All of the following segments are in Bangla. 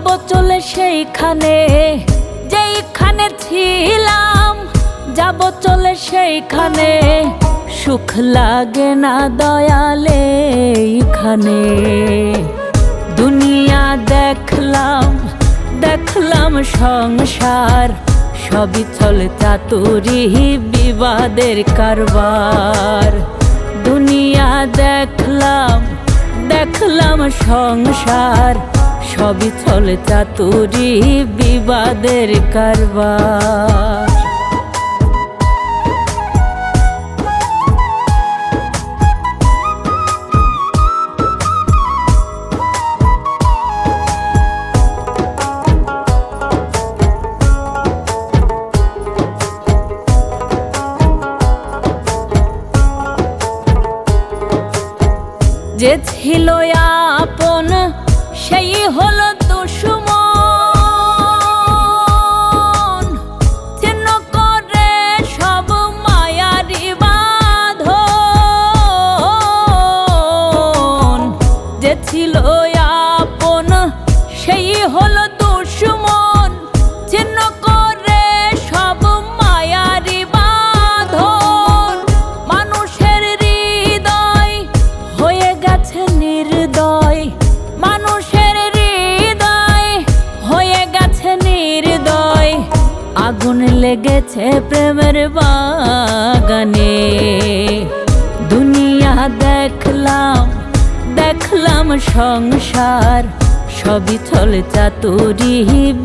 যাব চলে সেইখানে যেইখানে ছিলাম, যাব চলে সেইখানে সুখ লাগে না দয়ালে এইখানে। দুনিয়া দেখলাম দেখলাম সংসার, সবই চলে চাতুরি বিবাদের কারবার। দুনিয়া দেখলাম দেখলাম সংসার, সবই চলে চাতুরি বিবাদের কারবার। যে ছিল আপন সেই হলো দুশমন, চিহ্ন করে সব মায়ারি বাঁধন। যে ছিল আপন সেই হলো দুশমন, চিহ্ন করে সব মায়ারি বাঁধন। মানুষের হৃদয় হয়ে গেছে নির্দয়, মানুষের হৃদয় হয়ে গেছে নির্দয়। আগুন লেগেছে প্রেমের বাগানে। দুনিয়া দেখলাম দেখলাম সংসার, সবই চলে চাতুরি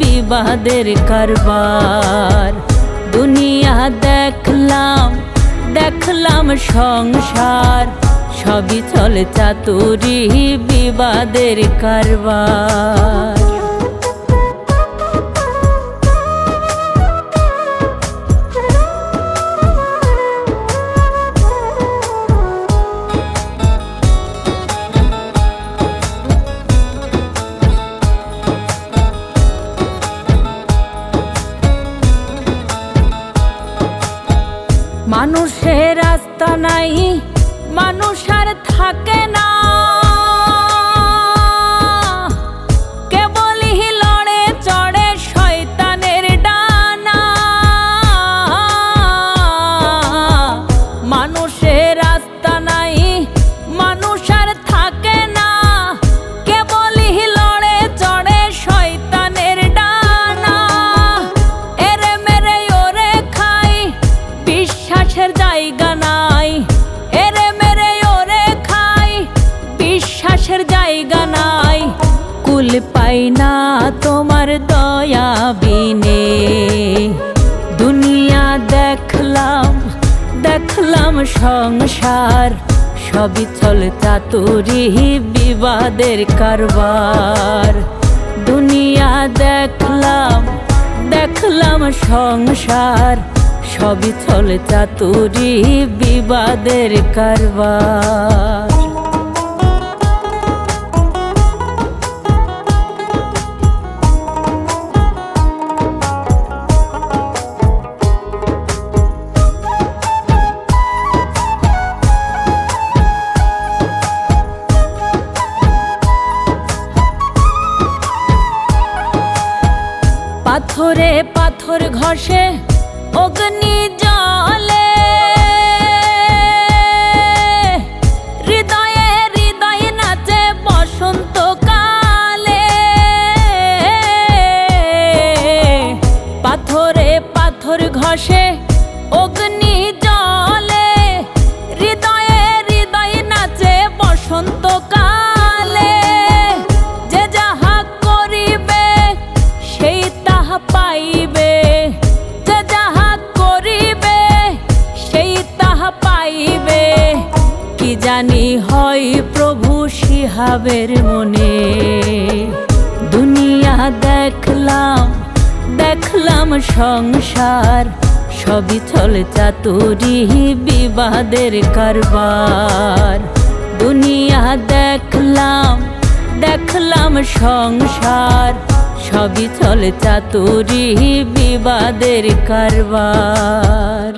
বিবাদের কারবার। দুনিয়া দেখলাম দেখলাম সংসার, সবই চলে চাতুরি বিবাদের কারবার। মানুষের রাস্তা নাই, মানুষ আর থাকে না, কেবলই লড়ে চড়ে শয়তানের ডানা। মানুষের রাস্তা নাই, মানুষ আর থাকে না, কেবলই লড়ে চড়ে শয়তানের ডানা। এরে মেরে ওরে খাই, বিশ্বাসের জায়গা নাই। এরে মেরে ওরে খাই, বিশ্বাসের জায়গা নাই। কুল পাই না তোমার দয়া বিনে। দুনিয়া দেখলাম দেখলাম সংসার, সবই চলে চাতুরি বিবাদের কারবার। দুনিয়া দেখলাম দেখলাম সংসার, সবই চলে চাতুরি বিবাদের কারবার। পাথরে পাথর ঘষে অগ্নি জলে, হৃদয়ে হৃদয়ে নাচে বসন্তকালে। পাথরে পাথর ঘষে অগ্নি জলে, হৃদয়ে হৃদয়ে নাচে বসন্তকালে। যে যাহা করিবে সেই তাহা পাইবে, যে যাহা করিবে সেই তাহা পাইবে। কি জানি হয় প্রভু সিহাবের মনে। দুনিয়া দেখলাম দেখলাম সংসার, সবই চলে চাতুরি বিবাদের কারবার। দুনিয়া দেখলাম দেখলাম সংসার, সবই চলে চাতুরি বিবাদের কারবার।